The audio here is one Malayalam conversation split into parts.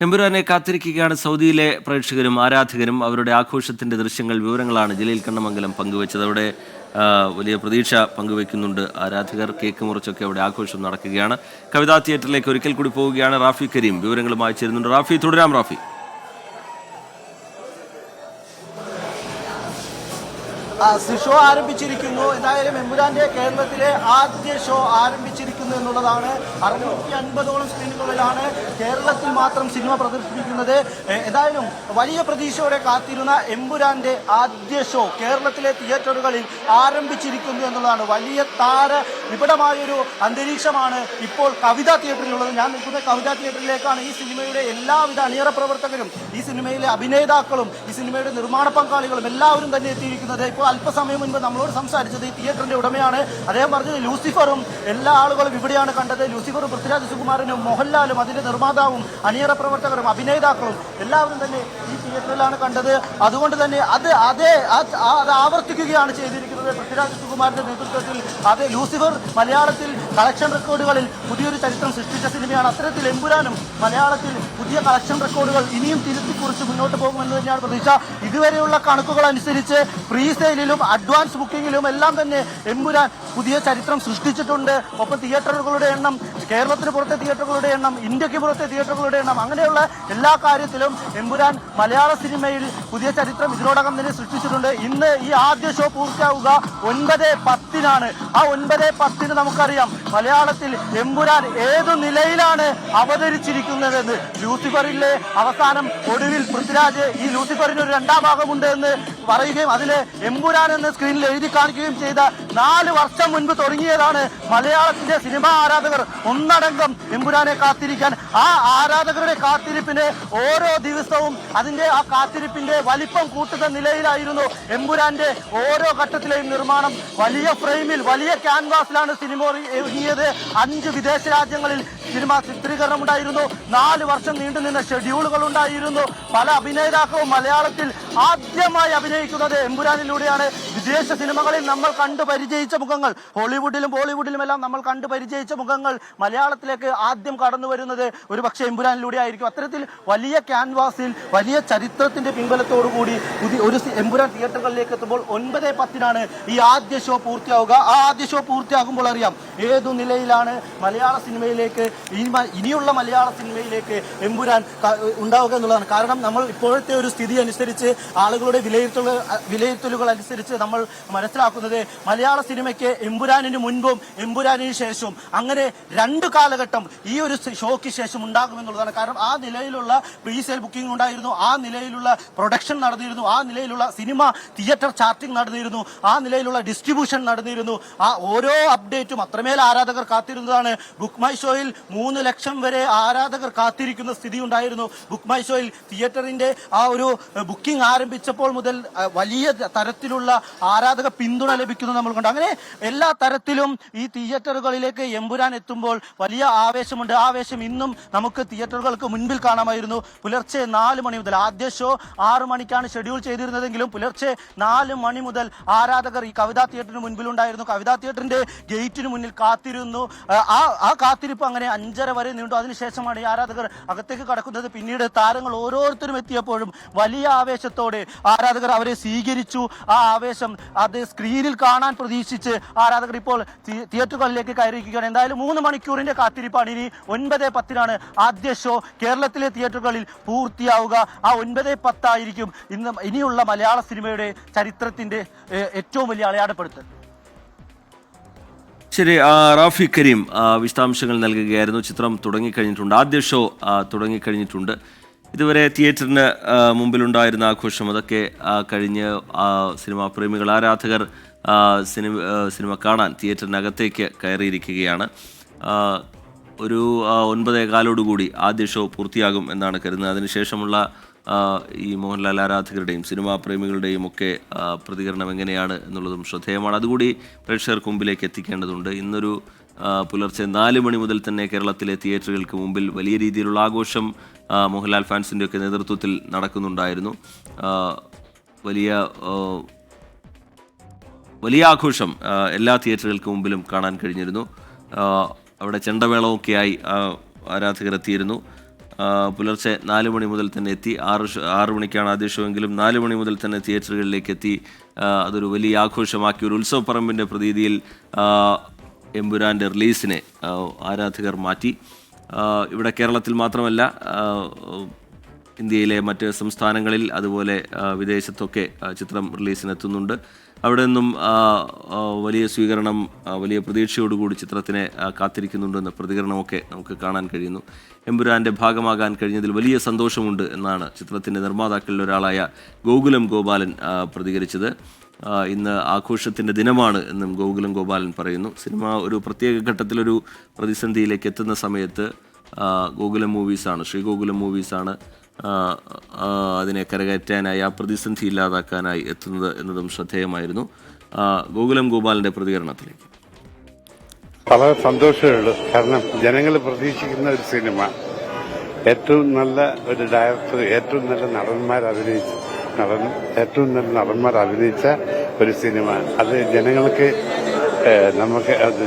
എമ്പുരാനെ കാത്തിരിക്കുകയാണ് സൗദിയിലെ പ്രേക്ഷകരും ആരാധകരും. അവരുടെ ആഘോഷത്തിന്റെ ദൃശ്യങ്ങൾ, വിവരങ്ങളാണ് ജലീൽ കണ്ണമംഗലം പങ്കുവച്ചത്. അവിടെ വലിയ പ്രതീക്ഷ പങ്കുവയ്ക്കുന്നുണ്ട് ആരാധകർ. കേക്ക് മുറിച്ചൊക്കെ അവിടെ ആഘോഷം നടക്കുകയാണ്. കവിതാ തിയേറ്ററിലേക്ക് ഒരിക്കൽ കൂടി പോവുകയാണ് റാഫി കരീം. വിവരങ്ങളുമായി ചേരുന്നുണ്ട്. റാഫി, തുടരാം റാഫി. ഷോ ആരംഭിച്ചിരിക്കുന്നു. എന്തായാലും എമ്പുരാന്റെ കേരളത്തിലെ ആദ്യ ഷോ ആരംഭിച്ചിരിക്കുന്നു എന്നുള്ളതാണ്. 650ഓളം സ്ക്രീനുകളിലാണ് കേരളത്തിൽ മാത്രം സിനിമ പ്രദർശിപ്പിക്കുന്നത്. എന്തായാലും വലിയ പ്രതീക്ഷയോടെ കാത്തിരുന്ന എമ്പുരാന്റെ ആദ്യ ഷോ കേരളത്തിലെ തിയേറ്ററുകളിൽ ആരംഭിച്ചിരിക്കുന്നു എന്നുള്ളതാണ്. വലിയ വിപുലമായൊരു അന്തരീക്ഷമാണ് ഇപ്പോൾ കവിതാ തിയേറ്ററിലുള്ളത്. ഞാൻ നിൽക്കുന്ന കവിതാ തിയേറ്ററിലേക്കാണ്. ഈ സിനിമയുടെ എല്ലാവിധ അണിയറ പ്രവർത്തകരും, ഈ സിനിമയിലെ അഭിനേതാക്കളും, ഈ സിനിമയുടെ നിർമ്മാണ പങ്കാളികളും എല്ലാവരും തന്നെ എത്തിയിരിക്കുന്നത്. ഇപ്പോൾ അല്പസമയം മുൻപ് നമ്മളോട് സംസാരിച്ചത് ഈ തിയേറ്ററിന്റെ ഉടമയാണ്. അദ്ദേഹം പറഞ്ഞത് ലൂസിഫറും എല്ലാ ആളുകളും ഇവിടെയാണ് കണ്ടത്. ലൂസിഫറും പൃഥ്വിരാജ് സുകുമാരനും മോഹൻലാലും അതിന്റെ നിർമ്മാതാവും അണിയറ പ്രവർത്തകരും അഭിനേതാക്കളും എല്ലാവരും തന്നെ ഈ തിയേറ്ററിലാണ് കണ്ടത്. അതുകൊണ്ട് തന്നെ അത് ആവർത്തിക്കുകയാണ് ചെയ്തിരിക്കുന്നത്. പൃഥ്വിരാജ് സുകുമാരന്റെ നേതൃത്വത്തിൽ ലൂസിഫർ മലയാളത്തിൽ കളക്ഷൻ റെക്കോർഡുകളിൽ പുതിയൊരു ചരിത്രം സൃഷ്ടിച്ച സിനിമയാണ്. അത്തരത്തിൽ എമ്പുരാനും മലയാളത്തിൽ പുതിയ കളക്ഷൻ റെക്കോർഡുകൾ ഇനിയും തിരുത്തിക്കുറിച്ച് മുന്നോട്ട് പോകുമെന്ന് തന്നെയാണ് പ്രതീക്ഷ. ഇതുവരെയുള്ള കണക്കുകൾ അനുസരിച്ച് പ്രീ സെയിലിലും അഡ്വാൻസ് ബുക്കിങ്ങിലും എല്ലാം തന്നെ എമ്പുരാൻ പുതിയ ചരിത്രം സൃഷ്ടിച്ചിട്ടുണ്ട്. ഒപ്പം തിയേറ്ററുകളുടെ എണ്ണം, കേരളത്തിന് പുറത്തെ തിയേറ്ററുകളുടെ എണ്ണം, ഇന്ത്യക്ക് പുറത്തെ തിയേറ്ററുകളുടെ എണ്ണം, അങ്ങനെയുള്ള എല്ലാ കാര്യത്തിലും എമ്പുരാൻ മലയാള സിനിമയിൽ പുതിയ ചരിത്രം ഇതിനോടകം തന്നെ സൃഷ്ടിച്ചിട്ടുണ്ട്. ഇന്ന് ഈ ആദ്യ ഷോ പൂർത്തിയാവുക 9:10 ആ 9:10 നമുക്കറിയാം മലയാളത്തിൽ എമ്പുരാൻ ഏതു നിലയിലാണ് അവതരിച്ചിരിക്കുന്നതെന്ന്. ലൂസിഫറിലെ അവസാനം ഒടുവിൽ പൃഥ്വിരാജ് ഈ ലൂസിഫറിന് ഒരു രണ്ടാം ഭാഗമുണ്ട് എന്ന് പറയുകയും അതിൽ എമ്പുരാൻ എന്ന സ്ക്രീനിൽ എഴുതി കാണിക്കുകയും ചെയ്ത 4 വർഷം മുൻപ് തുടങ്ങിയതാണ് മലയാളത്തിന്റെ സിനിമാ ആരാധകർ ഒന്നടങ്കം എമ്പുരാനെ കാത്തിരിക്കാൻ. ആ ആരാധകരുടെ കാത്തിരിപ്പിന് ഓരോ ദിവസവും അതിന്റെ ആ കാത്തിരിപ്പിന്റെ വലിപ്പം കൂട്ടുന്ന നിലയിലായിരുന്നു എമ്പുരാന്റെ ഓരോ ഘട്ടത്തിലെയും നിർമ്മാണം. വലിയ ഫ്രെയിമിൽ, വലിയ ക്യാൻവാസിലാണ് സിനിമ ഒരുങ്ങിയത്. 5 വിദേശ രാജ്യങ്ങളിൽ സിനിമ ചിത്രീകരണം ഉണ്ടായിരുന്നു. 4 വർഷം നീണ്ടുനിന്ന ഷെഡ്യൂളുകൾ ഉണ്ടായിരുന്നു. പല അഭിനേതാക്കളും മലയാളത്തിൽ ആദ്യമായി അഭിനയിക്കുന്നത് എമ്പുരാനിലൂടെയാണ്. വിദേശ സിനിമകളിൽ നമ്മൾ കണ്ടു പരിചയിച്ച മുഖങ്ങൾ, ഹോളിവുഡിലും ബോളിവുഡിലും എല്ലാം നമ്മൾ കണ്ടു പരിചയിച്ച മുഖങ്ങൾ മലയാളത്തിലേക്ക് ആദ്യം കടന്നു വരുന്നത് ഒരു പക്ഷേ എമ്പുരാനിലൂടെ ആയിരിക്കും. അത്തരത്തിൽ വലിയ ക്യാൻവാസിൽ, വലിയ ചരിത്രത്തിന്റെ പിൻബലത്തോടുകൂടി ഒരു എമ്പുരാൻ തിയേറ്ററുകളിലേക്ക് എത്തുമ്പോൾ 9:10 ഈ ആദ്യ ഷോ പൂർത്തിയാവുക. ആ ആദ്യ ഷോ പൂർത്തിയാകുമ്പോൾ അറിയാം ഏതു നിലയിലാണ് മലയാള സിനിമയിലേക്ക്, ഇനിയുള്ള മലയാള സിനിമയിലേക്ക് എമ്പുരാൻ ഉണ്ടാവുക എന്നുള്ളതാണ്. കാരണം നമ്മൾ ഇപ്പോഴത്തെ ഒരു സ്ഥിതി അനുസരിച്ച്, ആളുകളുടെ വിലയിരുത്തലുകൾ അനുസരിച്ച് നമ്മൾ മനസ്സിലാക്കുന്നത് മലയാള സിനിമയ്ക്ക് എമ്പുരാനിന് മുൻപും എമ്പുരാനിന് ശേഷവും അങ്ങനെ 2 കാലഘട്ടം ഈ ഒരു ഷോയ്ക്ക് ശേഷം ഉണ്ടാകുമെന്നുള്ളതാണ്. കാരണം ആ നിലയിലുള്ള പ്രീസെയിൽ ബുക്കിംഗ് ഉണ്ടായിരുന്നു, ആ നിലയിലുള്ള പ്രൊഡക്ഷൻ നടന്നിരുന്നു, ആ നിലയിലുള്ള സിനിമ തിയേറ്റർ ചാർട്ടിംഗ് നടന്നിരുന്നു, ആ നിലയിലുള്ള ഡിസ്ട്രിബ്യൂഷൻ നടന്നിരുന്നു. ആ ഓരോ അപ്ഡേറ്റും അത്രമേൽ ആരാധകർ കാത്തിരുന്നതാണ്. ബുക്ക് മൈ ഷോയിൽ 3 ലക്ഷം വരെ ആരാധകർ കാത്തിരിക്കുന്ന സ്ഥിതി ഉണ്ടായിരുന്നു. ബുക്ക് മൈ ഷോയിൽ തിയേറ്ററിന്റെ ആ ഒരു ബുക്കിംഗ് ആരംഭിച്ചപ്പോൾ മുതൽ വലിയ തരത്തിലുള്ള ആരാധക പിന്തുണ ലഭിക്കുന്നു നമ്മൾ കണ്ടു. അങ്ങനെ എല്ലാ തരത്തിലും ഈ തിയേറ്ററുകളിലേക്ക് എമ്പുരാൻ എത്തുമ്പോൾ വലിയ ആവേശമുണ്ട്. ആവേശം ഇന്നും നമുക്ക് തിയേറ്ററുകൾക്ക് മുൻപിൽ കാണാമായിരുന്നു. പുലർച്ചെ 4 മണി മുതൽ, ആദ്യ ഷോ 6 മണിക്കാണ് ഷെഡ്യൂൾ ചെയ്തിരുന്നതെങ്കിലും പുലർച്ചെ 4 മണി മുതൽ ആരാധകർ ഈ കവിതാ തിയേറ്ററിന് മുൻപിലുണ്ടായിരുന്നു. കവിതാ തിയേറ്ററിന്റെ ഗേറ്റിന് മുന്നിൽ കാത്തിരുന്നു. ആ കാത്തിരിപ്പ് അങ്ങനെ 5:30 വരെ നീണ്ടു. അതിനുശേഷമാണ് ഈ ആരാധകർ അകത്തേക്ക് കടക്കുന്നത്. പിന്നീട് താരങ്ങൾ ഓരോരുത്തരും എത്തിയപ്പോഴും വലിയ ആവേശത്തോടെ ആരാധകർ അവരെ സ്വീകരിച്ചു. ആ ആവേശം അത് സ്ക്രീനിൽ കാണാൻ പ്രതീക്ഷിച്ച് ആരാധകർ ഇപ്പോൾ തിയേറ്ററുകളിലേക്ക് കയറിയിരിക്കുകയാണ്. എന്തായാലും 3 മണിക്കൂറിന്റെ കാത്തിരിപ്പാണ്. ഇനി 9:10 ആദ്യ ഷോ കേരളത്തിലെ തിയേറ്ററുകളിൽ പൂർത്തിയാവുക. ആ 9:10 ആയിരിക്കും ഇനിയുള്ള മലയാള സിനിമയുടെ ചരിത്രത്തിന്റെ ഏറ്റവും വലിയ അടയാളപ്പെടുത്തൽ. ശരി, റാഫി കരീം വിശദാംശങ്ങൾ നൽകുകയായിരുന്നു. ചിത്രം തുടങ്ങിക്കഴിഞ്ഞിട്ടുണ്ട്, ആദ്യ ഷോ തുടങ്ങിക്കഴിഞ്ഞിട്ടുണ്ട്. ഇതുവരെ തിയേറ്ററിന് മുമ്പിലുണ്ടായിരുന്ന ആഘോഷം അതൊക്കെ കഴിഞ്ഞ് സിനിമാ പ്രേമികൾ, ആരാധകർ സിനിമ കാണാൻ തിയേറ്ററിനകത്തേക്ക് കയറിയിരിക്കുകയാണ്. ഒരു 9:15 ആദ്യ ഷോ പൂർത്തിയാകും എന്നാണ് കരുതുന്നത്. അതിനുശേഷമുള്ള ഈ മോഹൻലാൽ ആരാധകരുടെയും സിനിമാ പ്രേമികളുടെയും ഒക്കെ പ്രതികരണം എങ്ങനെയാണ് എന്നുള്ളതും ശ്രദ്ധേയമാണ്. അതുകൂടി പ്രേക്ഷകർക്ക് മുമ്പിലേക്ക് എത്തിക്കേണ്ടതുണ്ട്. ഇന്നൊരു പുലർച്ചെ 4 മണി മുതൽ തന്നെ കേരളത്തിലെ തിയേറ്ററുകൾക്ക് മുമ്പിൽ വലിയ രീതിയിലുള്ള ആഘോഷം മോഹൻലാൽ ഫാൻസിൻ്റെയൊക്കെ നേതൃത്വത്തിൽ നടക്കുന്നുണ്ടായിരുന്നു. വലിയ ആഘോഷം എല്ലാ തിയേറ്ററുകൾക്ക് മുമ്പിലും കാണാൻ കഴിഞ്ഞിരുന്നു. അവിടെ ചെണ്ടമേളമൊക്കെയായി ആരാധകരെത്തിയിരുന്നു. പുലർച്ചെ 4 മണി മുതൽ തന്നെ എത്തി. 6 മണിക്കാണ് ആദ്യ ഷോ എങ്കിലും 4 മണി മുതൽ തന്നെ തിയേറ്ററുകളിലേക്ക് എത്തി. അതൊരു വലിയ ആഘോഷമാക്കി, ഒരു ഉത്സവപ്പറമ്പിൻ്റെ പ്രതീതിയിൽ എമ്പുരാൻ്റെ റിലീസിനെ ആരാധകർ മാറ്റി. ഇവിടെ കേരളത്തിൽ മാത്രമല്ല, ഇന്ത്യയിലെ മറ്റ് സംസ്ഥാനങ്ങളിൽ അതുപോലെ വിദേശത്തൊക്കെ ചിത്രം റിലീസിനെത്തുന്നുണ്ട്. അവിടെ നിന്നും വലിയ സ്വീകരണം, വലിയ പ്രതീക്ഷയോടുകൂടി ചിത്രത്തിനെ കാത്തിരിക്കുന്നുണ്ടെന്ന പ്രതികരണമൊക്കെ നമുക്ക് കാണാൻ കഴിയുന്നു. എമ്പുരാൻ്റെ ഭാഗമാകാൻ കഴിഞ്ഞതിൽ വലിയ സന്തോഷമുണ്ട് എന്നാണ് ചിത്രത്തിൻ്റെ നിർമ്മാതാക്കളിൽ ഒരാളായ ഗോകുലം ഗോപാലൻ പ്രതികരിച്ചത്. ഇന്ന് ആഘോഷത്തിൻ്റെ ദിനമാണ് എന്നും ഗോകുലം ഗോപാലൻ പറയുന്നു. സിനിമ ഒരു പ്രത്യേക ഘട്ടത്തിലൊരു പ്രതിസന്ധിയിലേക്ക് എത്തുന്ന സമയത്ത് ഗോകുലം മൂവീസാണ്, ശ്രീഗോകുലം മൂവീസാണ് അതിനെ കരകയറ്റാനായി, ആ പ്രതിസന്ധി ഇല്ലാതാക്കാനായി എത്തുന്നത് എന്നതും ശ്രദ്ധേയമായിരുന്നു. ഗോകുലം ഗോപാലിന്റെ പ്രതികരണത്തിലേക്ക്. വളരെ സന്തോഷമുള്ളൂ. കാരണം ജനങ്ങൾ പ്രതീക്ഷിക്കുന്ന ഒരു സിനിമ, ഏറ്റവും നല്ല ഒരു ഡയറക്ടർ, ഏറ്റവും നല്ല നടന്മാർ അഭിനയിച്ച ഒരു സിനിമ, അത്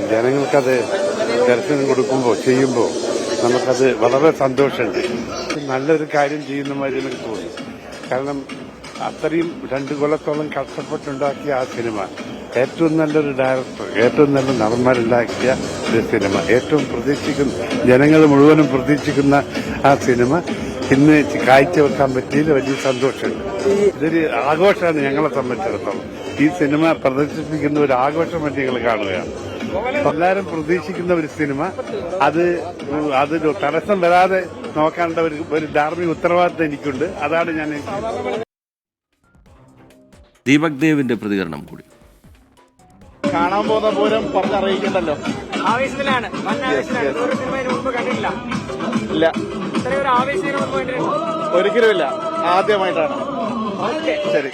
ജനങ്ങൾക്കത് ദർശനം കൊടുക്കുമ്പോൾ ചെയ്യുമ്പോൾ നമുക്കത് വളരെ സന്തോഷമുണ്ട്. നല്ലൊരു കാര്യം ചെയ്യുന്ന മാതിരി എനിക്ക് തോന്നി. കാരണം അത്രയും 2 കൊല്ലത്തോളം കഷ്ടപ്പെട്ടുണ്ടാക്കിയ ആ സിനിമ, ഏറ്റവും നല്ലൊരു ഡയറക്ടർ, ഏറ്റവും നല്ല നടന്മാരുണ്ടാക്കിയ ഒരു സിനിമ, ഏറ്റവും ജനങ്ങൾ മുഴുവനും പ്രതീക്ഷിക്കുന്ന ആ സിനിമ ഇന്ന് കാഴ്ചവെക്കാൻ പറ്റിയതിൽ വലിയ സന്തോഷമുണ്ട്. ഇതൊരു ആഘോഷമാണ് ഞങ്ങളെ സംബന്ധിച്ചിടത്തോളം. ഈ സിനിമ പ്രദർശിപ്പിക്കുന്ന ഒരു ആഘോഷമായിട്ട് ഞങ്ങൾ കാണുകയാണ്. എല്ലാവരും പ്രതീക്ഷിക്കുന്ന ഒരു സിനിമ, അതൊരു തടസ്സം വരാതെ നോക്കേണ്ട ഒരു ധാർമ്മിക ഉത്തരവാദിത്തം എനിക്കുണ്ട്. അതാണ് ഞാൻ. ദീപക് ദേവിന്റെ പ്രതികരണം കൂടി. കാണാൻ പോകുന്ന പൂരം പറഞ്ഞറിയിക്കണ്ടല്ലോ. ആവേശത്തിലാണ്, ഒരു സിനിമ മുമ്പ് കണ്ടിട്ടില്ല. ഇല്ല, ഇത്രയും ഒരു ആവേശം ഒരിക്കലുമില്ല, ആദ്യമായിട്ടാണ്. ഓക്കെ, ശരി.